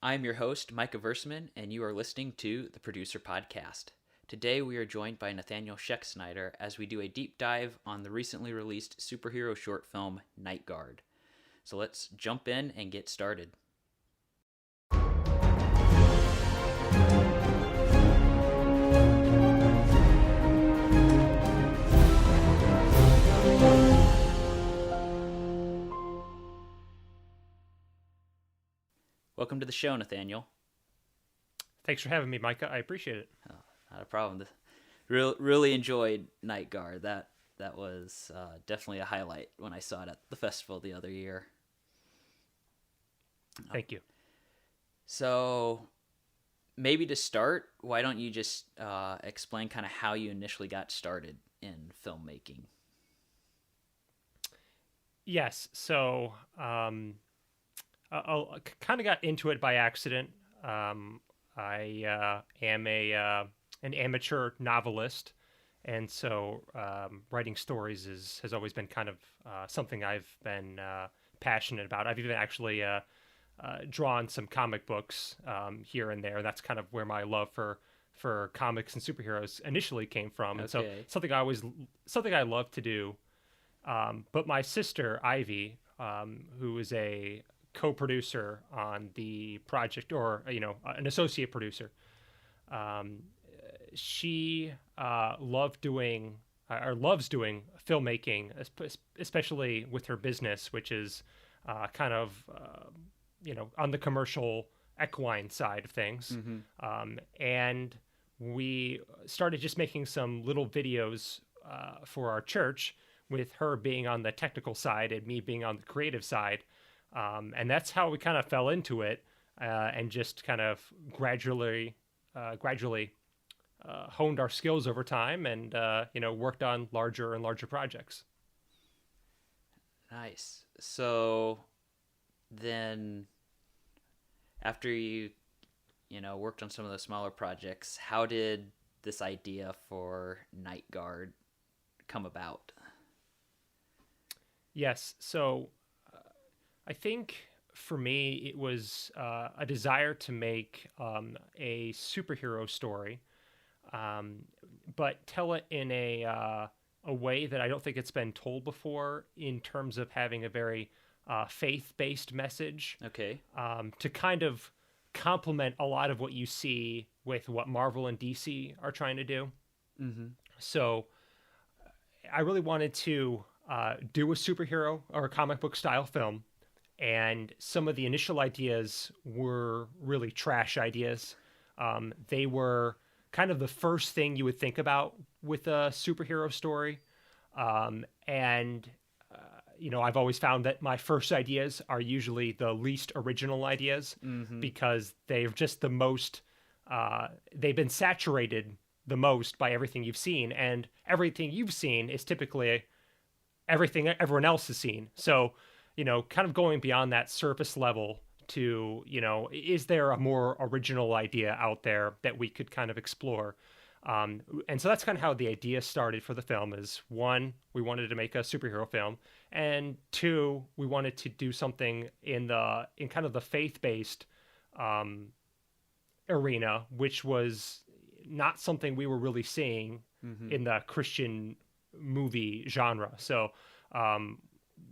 I'm your host, Micah Versman, and you are listening to the Producer Podcast. Today we are joined by Nathaniel Schexnayder as we do a deep dive on the recently released superhero short film, NightGuard. So let's jump in and get started. Welcome to the show, Nathaniel. Thanks for having me, Micah. I appreciate it. Oh, not a problem. Really enjoyed NightGuard. That was definitely a highlight when I saw it at the festival the other year. Thank you. So maybe to start, why don't you just explain kind of how you initially got started in filmmaking? Yes. So I kind of got into it by accident. I am an amateur novelist, and so writing stories has always been kind of something I've been passionate about. I've even actually drawn some comic books here and there. That's kind of where my love for comics and superheroes initially came from, and so something I love to do. But my sister Ivy, who is a co-producer on the project, or an associate producer, she loves doing filmmaking, especially with her business, which is kind of on the commercial equine side of things. And we started just making some little videos for our church, with her being on the technical side and me being on the creative side. And that's how we kind of fell into it, and just kind of gradually honed our skills over time, and worked on larger and larger projects. Nice. So then after you worked on some of the smaller projects, how did this idea for NightGuard come about? Yes. So I think for me, it was a desire to make a superhero story, but tell it in a way that I don't think it's been told before, in terms of having a very faith-based message. Okay. To kind of complement a lot of what you see with what Marvel and DC are trying to do. Mm-hmm. So I really wanted to do a superhero or a comic book style film. And some of the initial ideas were really trash ideas. They were kind of the first thing you would think about with a superhero story. I've always found that my first ideas are usually the least original ideas, because they're just the most, they've been saturated the most by everything you've seen. And everything you've seen is typically everything everyone else has seen. So, kind of going beyond that surface level to, is there a more original idea out there that we could kind of explore? And so that's kind of how the idea started for the film. Is one, we wanted to make a superhero film, and two, we wanted to do something in kind of the faith-based arena, which was not something we were really seeing in the Christian movie genre. So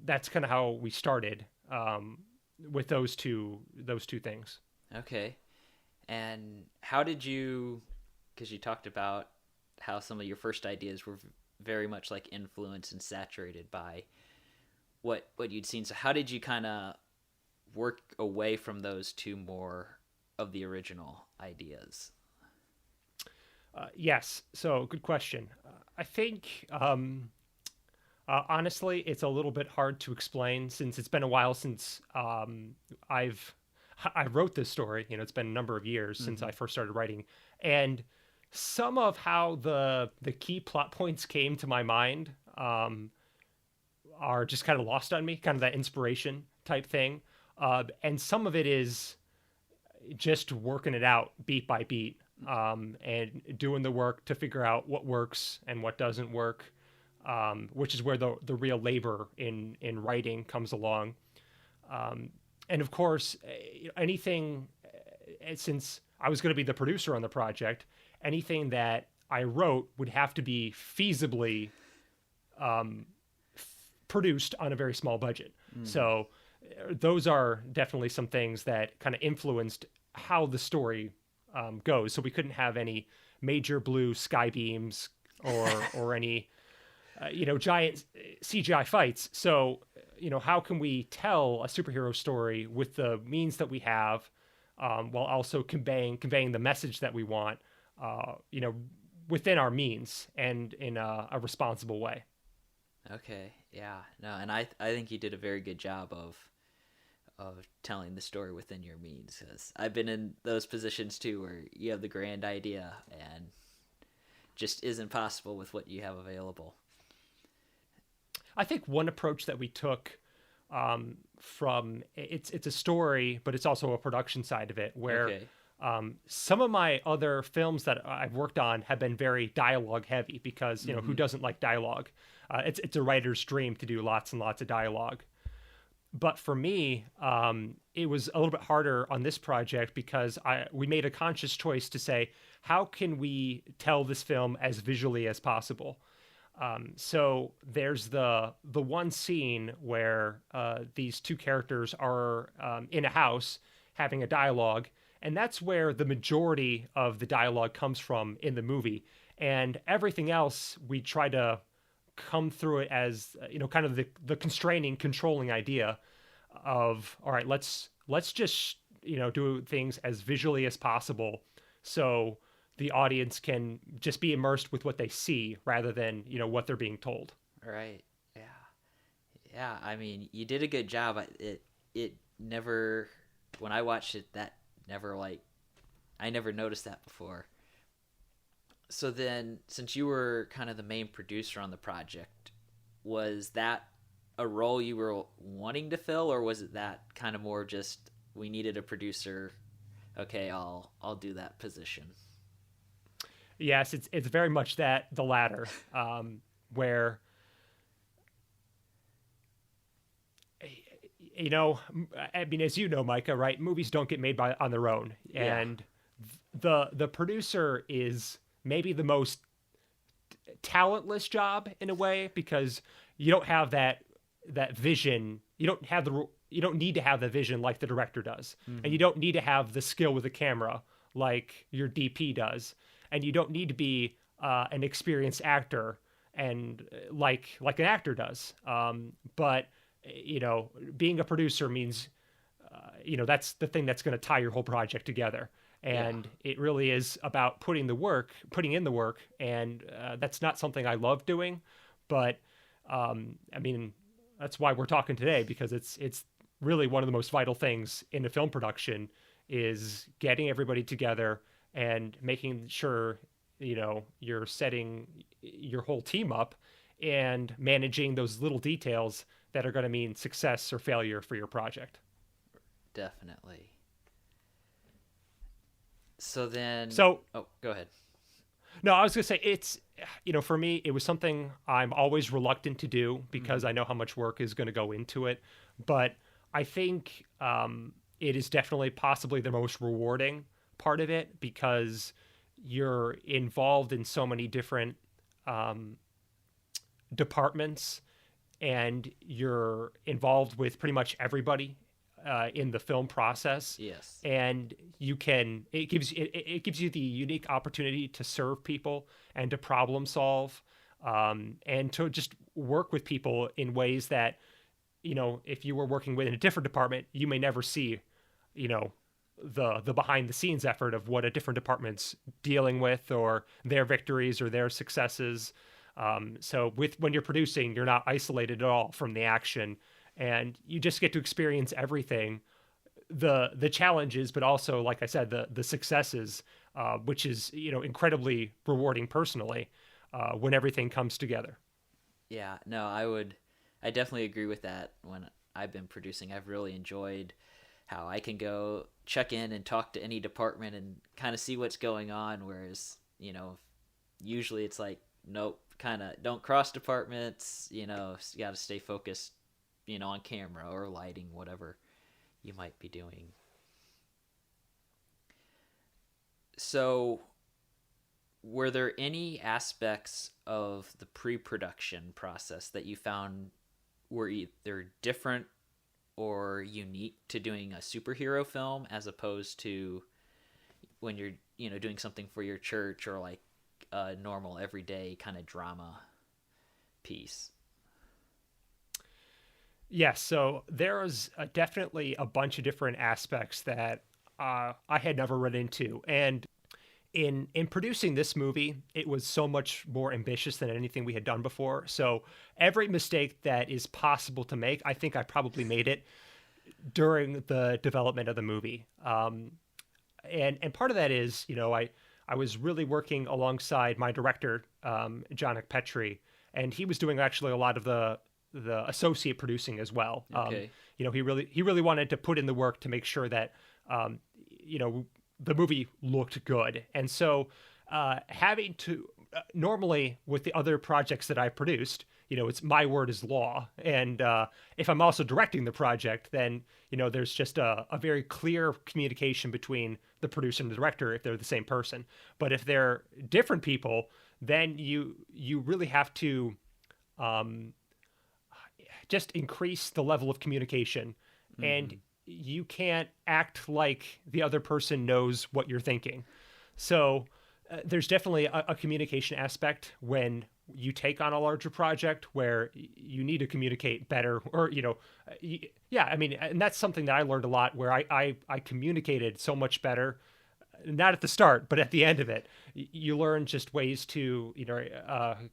that's kind of how we started with those two things. Okay. And how did you, because you talked about how some of your first ideas were very much like influenced and saturated by what you'd seen. So how did you kind of work away from those two more of the original ideas? Yes. So good question. I think, honestly, it's a little bit hard to explain, since it's been a while since I wrote this story. It's been a number of years since I first started writing, and some of how the key plot points came to my mind are just kind of lost on me, kind of that inspiration type thing. And some of it is just working it out beat by beat, and doing the work to figure out what works and what doesn't work, which is where the real labor in writing comes along. And of course, anything since I was going to be the producer on the project, anything that I wrote would have to be feasibly produced on a very small budget. So those are definitely some things that kind of influenced how the story goes. So we couldn't have any major blue sky beams or any giant CGI fights. So how can we tell a superhero story with the means that we have, while also conveying the message that we want, within our means and in a responsible way. Okay, yeah, no, and I think you did a very good job of telling the story within your means, because I've been in those positions too, where you have the grand idea and just isn't possible with what you have available. I think one approach that we took, from it's a story, but it's also a production side of it, where Okay. some of my other films that I've worked on have been very dialogue heavy, because who doesn't like dialogue? It's a writer's dream to do lots and lots of dialogue. But for me, it was a little bit harder on this project, because we made a conscious choice to say, how can we tell this film as visually as possible? So there's the one scene where these two characters are in a house having a dialogue, and that's where the majority of the dialogue comes from in the movie. And everything else, we try to come through it as kind of the controlling idea of, all right, let's just do things as visually as possible, so the audience can just be immersed with what they see rather than what they're being told. Right. Yeah. Yeah. I mean, you did a good job. It never, when I watched it, that never I never noticed that before. So then, since you were kind of the main producer on the project, was that a role you were wanting to fill, or was it that kind of more just, we needed a producer? Okay, I'll do that position. Yes, it's very much the latter, where I mean, as you know, Micah, right? Movies don't get made on their own, Yeah. and the producer is maybe the most talentless job in a way, because you don't have that vision. You don't need to have the vision like the director does, and you don't need to have the skill with the camera like your DP does, and you don't need to be an experienced actor and like an actor does. But being a producer means that's the thing that's going to tie your whole project together. Yeah. And it really is about putting in the work, and that's not something I love doing, but I mean, that's why we're talking today, because it's really one of the most vital things in a film production, is getting everybody together and making sure you're setting your whole team up and managing those little details that are going to mean success or failure for your project. Definitely. So then, So, oh, go ahead. no, I was going to say, it's, for me, it was something I'm always reluctant to do, because I know how much work is going to go into it. But I think it is definitely possibly the most rewarding part of it, because you're involved in so many different departments, and you're involved with pretty much everybody in the film process. Yes. And it gives you the unique opportunity to serve people and to problem solve, and to just work with people in ways that if you were working within a different department, you may never see the behind the scenes effort of what a different department's dealing with, or their victories or their successes. So when you're producing, you're not isolated at all from the action, and you just get to experience everything, the challenges, but also, like I said, the successes, which is incredibly rewarding personally, when everything comes together. Yeah, no, I definitely agree with that. When I've been producing, I've really enjoyed how I can go check in and talk to any department and kind of see what's going on. Whereas, usually it's like, nope, kind of don't cross departments, you got to stay focused, on camera or lighting, whatever you might be doing. So, were there any aspects of the pre-production process that you found were either different or unique to doing a superhero film as opposed to when you're doing something for your church or like a normal everyday kind of drama piece? Yes, so there's definitely a bunch of different aspects that I had never run into, and in producing this movie, it was so much more ambitious than anything we had done before. So every mistake that is possible to make, I think I probably made it during the development of the movie. And part of that is, I was really working alongside my director, John Petrie, and he was doing actually a lot of the associate producing as well. Okay. He really wanted to put in the work to make sure that the movie looked good. And so having to normally with the other projects that I produced, it's my word is law. And if I'm also directing the project, then, there's just a very clear communication between the producer and the director if they're the same person. But if they're different people, then you really have to just increase the level of communication. And you can't act like the other person knows what you're thinking. So there's definitely a communication aspect when you take on a larger project where you need to communicate better, or yeah, I mean, and that's something that I learned a lot, where I communicated so much better, not at the start but at the end of it. You learn just ways to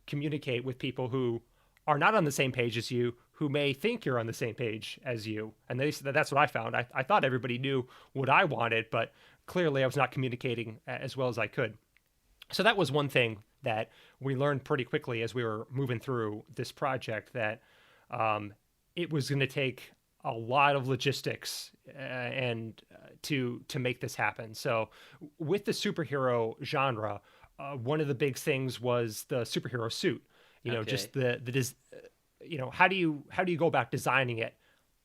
communicate with people who are not on the same page as you, who may think you're on the same page as you. And that's what I found. I thought everybody knew what I wanted, but clearly I was not communicating as well as I could. So that was one thing that we learned pretty quickly as we were moving through this project, that it was going to take a lot of logistics and to make this happen. So with the superhero genre, one of the big things was the superhero suit. Just how do you go about designing it?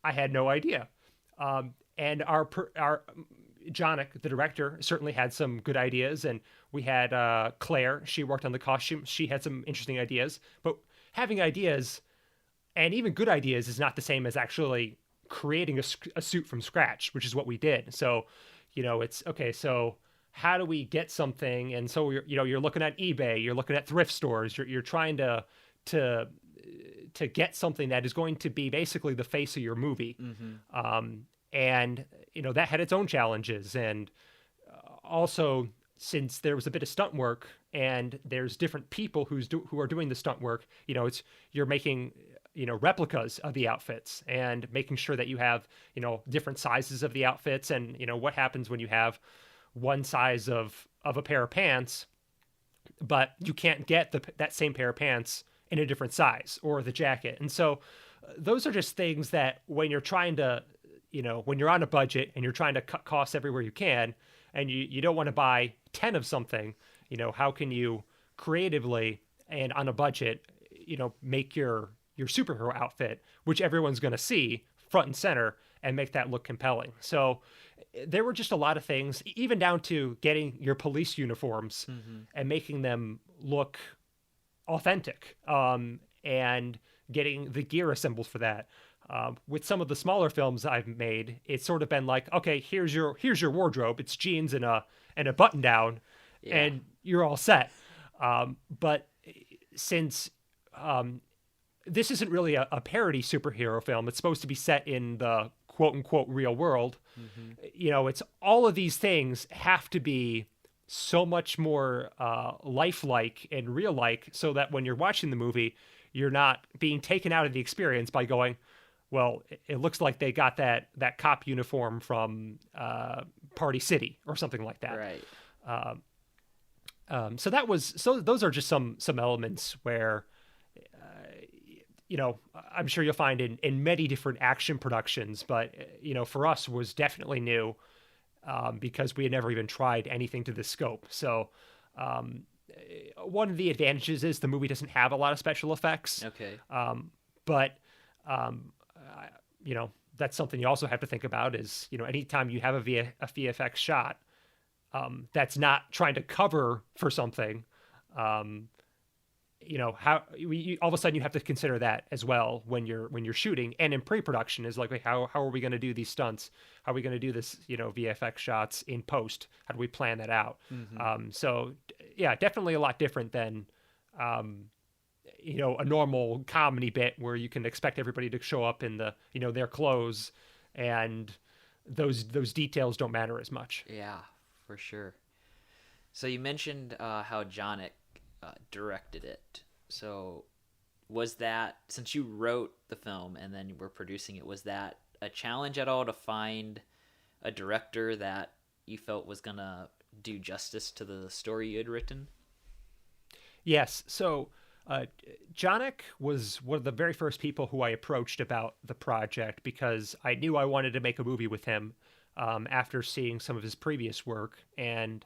I had no idea. And our Jonick, the director, certainly had some good ideas, and we had Claire. She worked on the costume. She had some interesting ideas. But having ideas, and even good ideas, is not the same as actually creating a suit from scratch, which is what we did. So, it's okay. So how do we get something? And so you're looking at eBay, you're looking at thrift stores, you're trying to get something that is going to be basically the face of your movie. And that had its own challenges. And also, since there was a bit of stunt work and there's different people who are doing the stunt work, you're making replicas of the outfits and making sure that you have different sizes of the outfits. And what happens when you have one size of a pair of pants, but you can't get that same pair of pants in a different size, or the jacket. And so those are just things that when you're trying to, when you're on a budget and you're trying to cut costs everywhere you can, and you don't want to buy 10 of something, how can you creatively and on a budget, make your superhero outfit, which everyone's going to see front and center, and make that look compelling. So there were just a lot of things, even down to getting your police uniforms and making them look authentic, and getting the gear assembled for that. With some of the smaller films I've made, it's sort of been like, okay, here's your wardrobe. It's jeans and a button down, and you're all set. But since this isn't really a parody superhero film, it's supposed to be set in the quote unquote real world. It's all of these things have to be so much more lifelike and real-like, so that when you're watching the movie, you're not being taken out of the experience by going, well, it looks like they got that cop uniform from Party City or something like that. Right. So those are just some elements where, I'm sure you'll find in many different action productions, but, for us was definitely new, because we had never even tried anything to this scope. So one of the advantages is the movie doesn't have a lot of special effects. Okay. But that's something you also have to think about is, anytime you have a VFX shot, that's not trying to cover for something. Um, how all of a sudden you have to consider that as well when you're shooting, and in pre-production is like, how are we going to do these stunts? How are we going to do this, VFX shots in post? How do we plan that out? Mm-hmm. So yeah, definitely a lot different than a normal comedy bit where you can expect everybody to show up in the their clothes, and those details don't matter as much. Yeah, for sure. So you mentioned how Jonick directed it. So was that, since you wrote the film and then you were producing it, was that a challenge at all to find a director that you felt was gonna do justice to the story you had written? Yes. So uh, Jonick was one of the very first people who I approached about the project because I knew I wanted to make a movie with him after seeing some of his previous work. And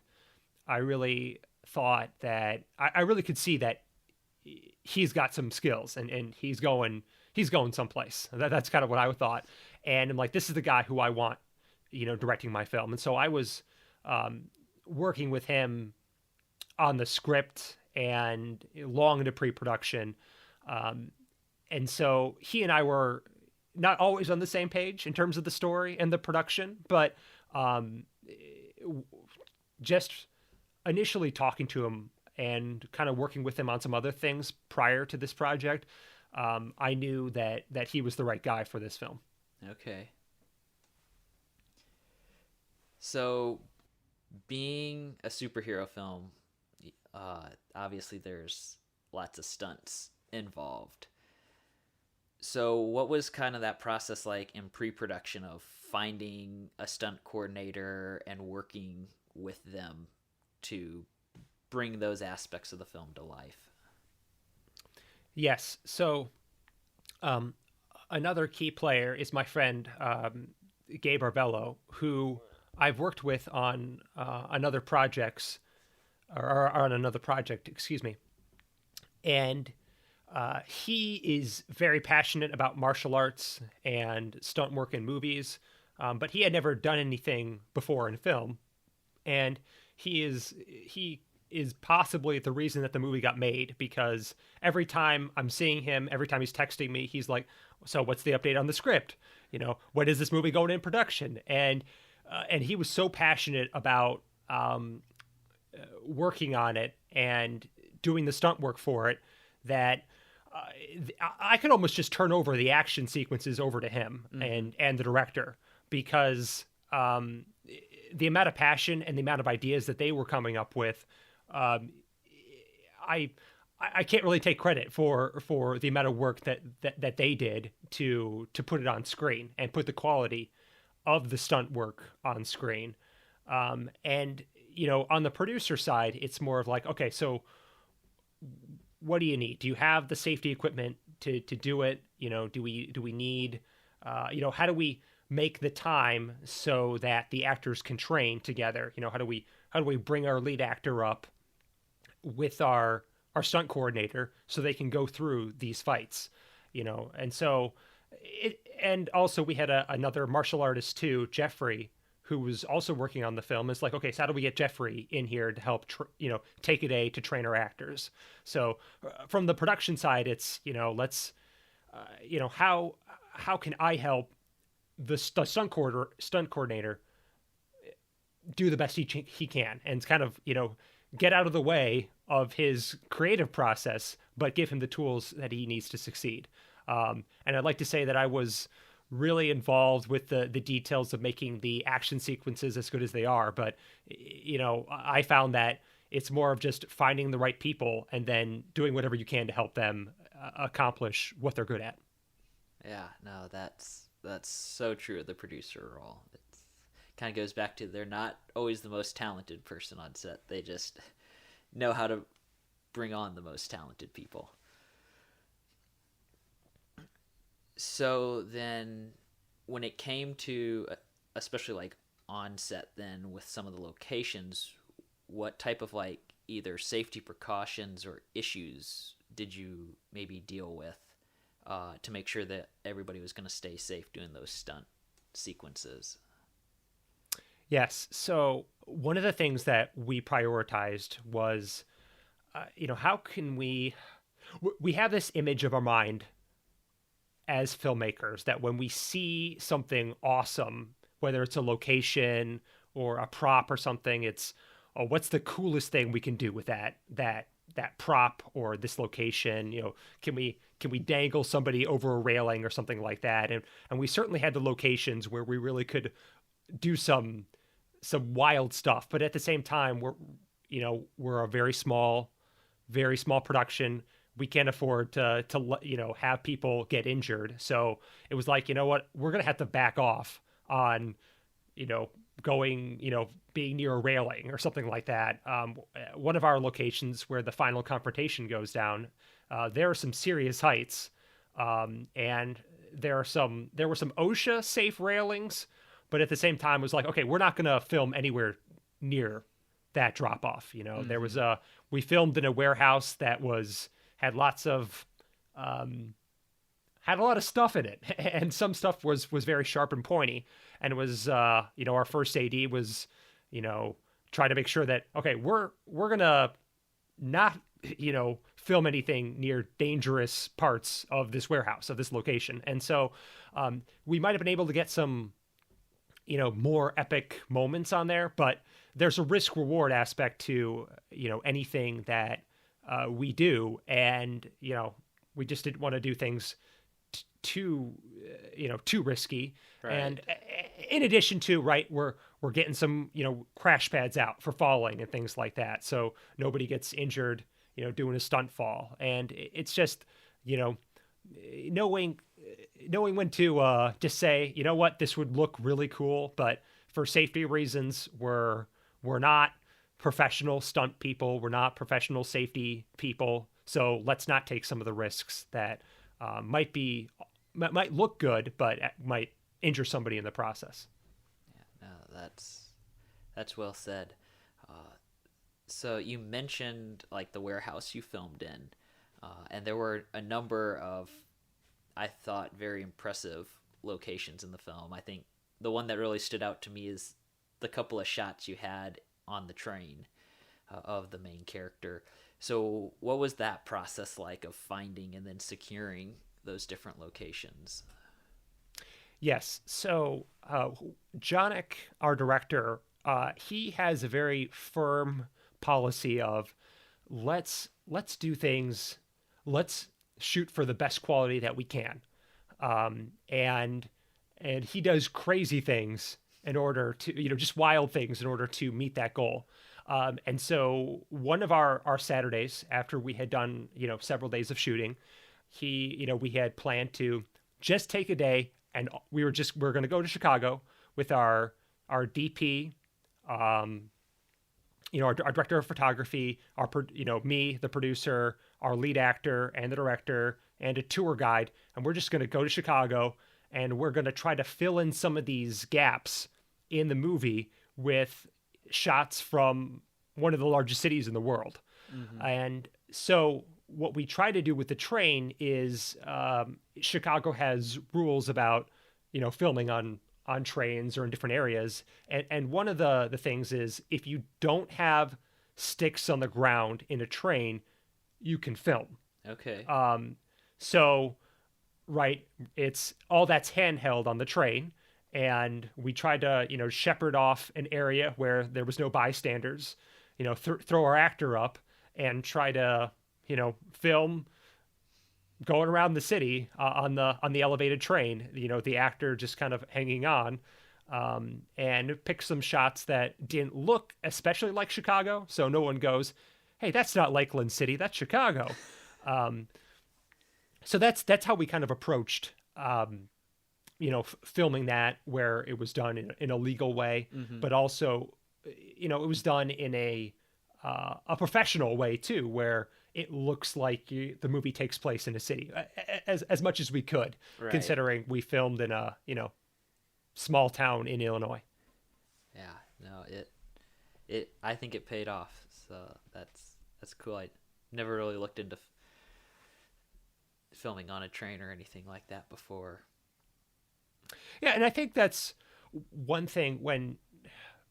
I really thought that I really could see that he's got some skills, and he's going someplace. That's kind of what I thought. And I'm like, this is the guy who I want, directing my film. And so I was working with him on the script and long into pre-production. And so he and I were not always on the same page in terms of the story and the production, but just initially talking to him and kind of working with him on some other things prior to this project, I knew that he was the right guy for this film. Okay. So, being a superhero film, obviously there's lots of stunts involved. So, what was kind of that process like in pre-production of finding a stunt coordinator and working with them to bring those aspects of the film to life? Yes. So another key player is my friend Gabe Arbello, who I've worked with on another projects or on another project, excuse me. And he is very passionate about martial arts and stunt work in movies, but he had never done anything before in film. And he is possibly the reason that the movie got made, because every time I'm seeing him, every time he's texting me, he's like, so what's the update on the script? When is this movie going in production? And he was so passionate about working on it and doing the stunt work for it that I could almost just turn over the action sequences over to him and the director, because the amount of passion and the amount of ideas that they were coming up with, I can't really take credit for the amount of work that they did to put it on screen and put the quality of the stunt work on screen. And on the producer side, it's more of like, okay, so what do you need? Do you have the safety equipment to do it? Do we need, how do we make the time so that the actors can train together? How do we bring our lead actor up with our stunt coordinator so they can go through these fights? And so and also we had another martial artist too, Jeffrey, who was also working on the film. It's like, okay, so how do we get Jeffrey in here to help take a day to train our actors? So from the production side, it's let's how can I help the stunt coordinator do the best he can, and kind of get out of the way of his creative process, but give him the tools that he needs to succeed. And I'd like to say that I was really involved with the details of making the action sequences as good as they are, but I found that it's more of just finding the right people and then doing whatever you can to help them accomplish what they're good at. Yeah, no, that's so true of the producer role. It kind of goes back to, they're not always the most talented person on set. They just know how to bring on the most talented people. So then when it came to, especially like on set then with some of the locations, what type of like either safety precautions or issues did you maybe deal with to make sure that everybody was going to stay safe doing those stunt sequences? Yes. So one of the things that we prioritized was, how can we have this image of our mind as filmmakers that when we see something awesome, whether it's a location or a prop or something, it's, oh, what's the coolest thing we can do with that prop or this location? Can we dangle somebody over a railing or something like that? And we certainly had the locations where we really could do some wild stuff, but at the same time, we're a very small production. We can't afford to have people get injured. So it was like, you know what, we're gonna have to back off on, going, being near a railing or something like that. One of our locations where the final confrontation goes down, there are some serious heights, and there were some OSHA safe railings, but at the same time, it was like, okay, we're not gonna film anywhere near that drop off. There was we filmed in a warehouse that had lots of had a lot of stuff in it, and some stuff was very sharp and pointy, and it was our first AD was try to make sure that, okay, we're gonna not film anything near dangerous parts of this warehouse, of this location. And so we might have been able to get some more epic moments on there, but there's a risk reward aspect to anything that we do, and we just didn't want to do things too risky. Right. And in addition to, right, we're getting some crash pads out for falling and things like that, so nobody gets injured doing a stunt fall. And it's just knowing when to just say, you know what, this would look really cool, but for safety reasons, we're not professional stunt people, we're not professional safety people, so let's not take some of the risks that might look good, but might injure somebody in the process. Yeah, no, that's well said. So you mentioned like the warehouse you filmed in, and there were a number of, I thought, very impressive locations in the film. I think the one that really stood out to me is the couple of shots you had on the train of the main character. So what was that process like of finding and then securing those different locations? Yes. So Jonick, our director, he has a very firm policy of let's do things, let's shoot for the best quality that we can, and he does crazy things in order to just wild things in order to meet that goal. And so one of our Saturdays, after we had done several days of shooting, we had planned to just take a day, and we're going to go to Chicago with our DP, our director of photography, me, the producer, our lead actor and the director, and a tour guide. And we're just going to go to Chicago, and we're going to try to fill in some of these gaps in the movie with shots from one of the largest cities in the world. Mm-hmm. And so what we try to do with the train is, Chicago has rules about, filming on trains or in different areas. And one of the things is, if you don't have sticks on the ground in a train, you can film. Okay. So, right, it's all that's handheld on the train. And we tried to, shepherd off an area where there was no bystanders, throw our actor up and try to, film going around the city on the elevated train, the actor just kind of hanging on, and pick some shots that didn't look especially like Chicago. So no one goes, hey, that's not Lakeland City, that's Chicago. So that's how we kind of approached, filming that, where it was done in a legal way, mm-hmm. but also, it was done in a professional way too, where it looks like the movie takes place in a city, as much as we could, right, considering we filmed in a small town in Illinois. Yeah, no, I think it paid off. So that's cool. I never really looked into filming on a train or anything like that before. Yeah, and I think that's one thing when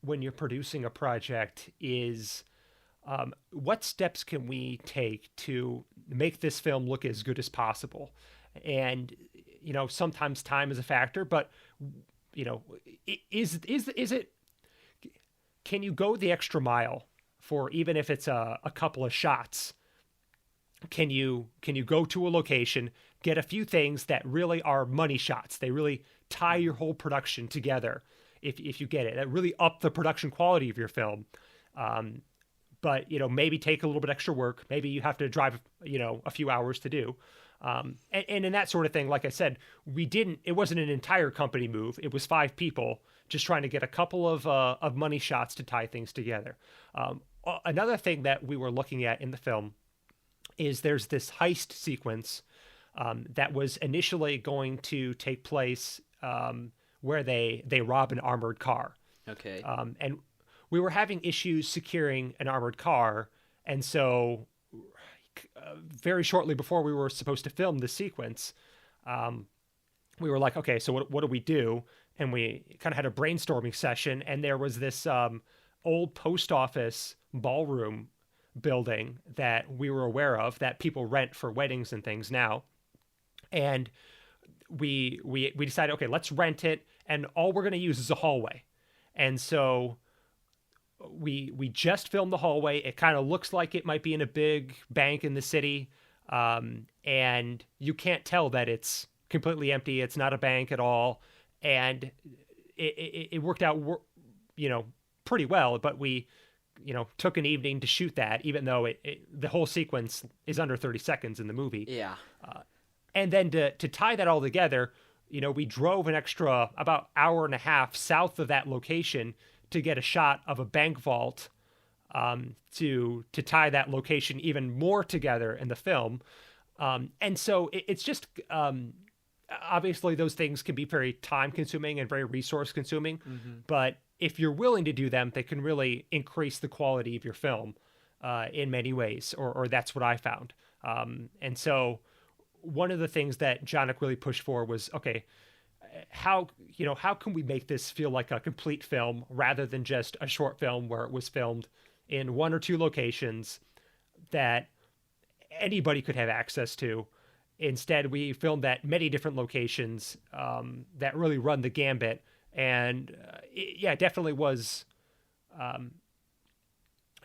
when you're producing a project is what steps can we take to make this film look as good as possible? And sometimes time is a factor, but is it, can you go the extra mile for, even if it's a couple of shots? Can you go to a location, get a few things that really are money shots? They really tie your whole production together. If you get it, that really up the production quality of your film. But maybe take a little bit extra work. Maybe you have to drive a few hours to do. And in that sort of thing, like I said, it wasn't an entire company move. It was 5 people just trying to get a couple of money shots to tie things together. Another thing that we were looking at in the film is there's this heist sequence that was initially going to take place where they rob an armored car. Okay. And we were having issues securing an armored car, and so very shortly before we were supposed to film this sequence, we were like, okay, so what do we do? And we kind of had a brainstorming session, and there was this old post office ballroom building that we were aware of that people rent for weddings and things now. And we decided, okay, let's rent it, and all we're going to use is a hallway. And so we just filmed the hallway. It kind of looks like it might be in a big bank in the city, and you can't tell that it's completely empty. It's not a bank at all, and it worked out, pretty well. But we, took an evening to shoot that, even though the whole sequence is under 30 seconds in the movie. Yeah. And then to tie that all together, we drove an extra about hour and a half south of that location to get a shot of a bank vault, to tie that location even more together in the film. And so it's just, obviously those things can be very time consuming and very resource consuming, but if you're willing to do them, they can really increase the quality of your film in many ways, or that's what I found. And so one of the things that Jonick really pushed for was, okay, how can we make this feel like a complete film rather than just a short film where it was filmed in 1 or 2 locations that anybody could have access to. Instead, we filmed at many different locations that really run the gambit. And it definitely was,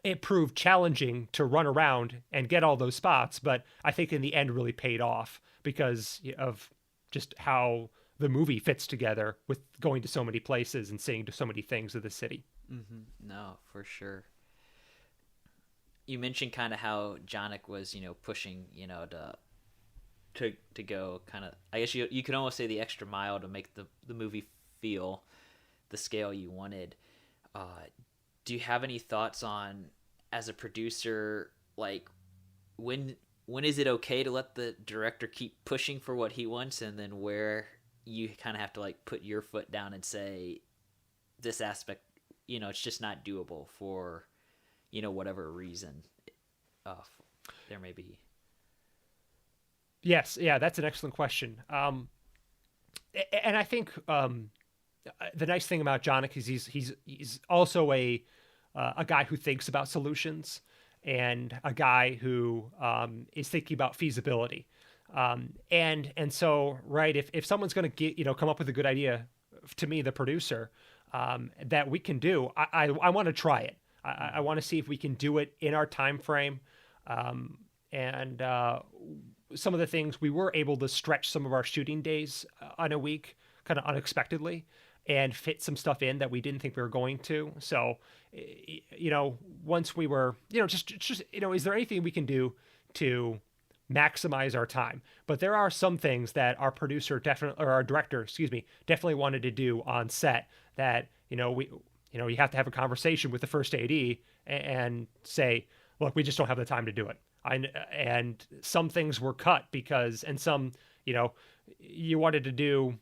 it proved challenging to run around and get all those spots, but I think in the end really paid off because of just how the movie fits together with going to so many places and seeing to so many things of the city. No, for sure. You mentioned kind of how Jonick was, pushing, to go kind of, I guess you could almost say the extra mile to make the movie feel the scale you wanted. Do you have any thoughts on, as a producer, like when is it okay to let the director keep pushing for what he wants, and then where you kind of have to like put your foot down and say this aspect, it's just not doable for, whatever reason there may be? Yes. Yeah, that's an excellent question. And I think the nice thing about Jonick is he's also a guy who thinks about solutions, and a guy who is thinking about feasibility. And so, right, if someone's going to come up with a good idea, to me, the producer, that we can do, I want to try it. I want to see if we can do it in our time frame. And some of the things, we were able to stretch some of our shooting days on a week kind of unexpectedly and fit some stuff in that we didn't think we were going to. So, once we were, just, is there anything we can do to maximize our time? But there are some things that our producer our director, definitely wanted to do on set that, you have to have a conversation with the first AD and say, look, we just don't have the time to do it. And some things were cut because, and some, you wanted to do,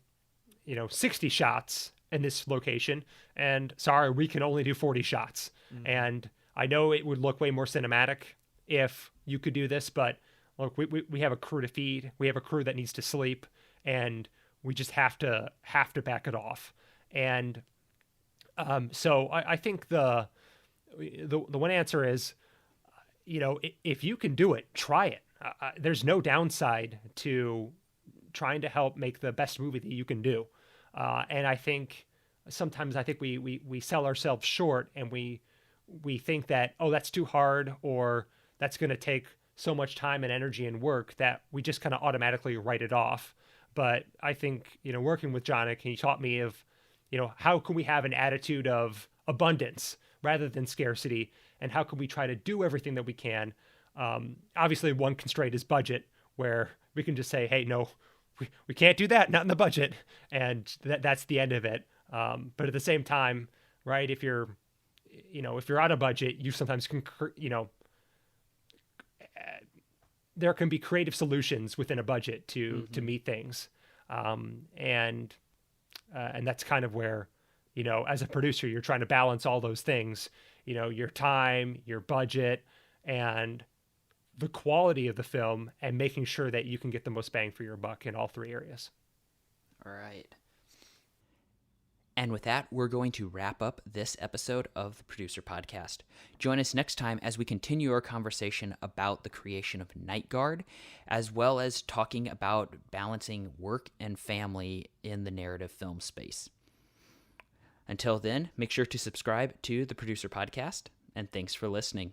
60 shots in this location, and sorry, we can only do 40 shots. And I know it would look way more cinematic if you could do this, but look, we have a crew to feed, we have a crew that needs to sleep, and we just have to back it off. And So I think the one answer is, if you can do it, try it. There's no downside to trying to help make the best movie that you can do. And I think sometimes we sell ourselves short, and we think that, oh, that's too hard, or that's going to take so much time and energy and work, that we just kind of automatically write it off. But I think, working with Jonick, he taught me of, how can we have an attitude of abundance rather than scarcity, and how can we try to do everything that we can. Obviously, one constraint is budget, where we can just say, hey, no, we can't do that, not in the budget, and that's the end of it. But at the same time, right, if you're on a budget, you sometimes can, there can be creative solutions within a budget to meet things, and that's kind of where, as a producer, you're trying to balance all those things, your time, your budget, and the quality of the film, and making sure that you can get the most bang for your buck in all three areas. All right. And with that, we're going to wrap up this episode of the Producer Podcast. Join us next time as we continue our conversation about the creation of NightGuard, as well as talking about balancing work and family in the narrative film space. Until then, make sure to subscribe to the Producer Podcast, and thanks for listening.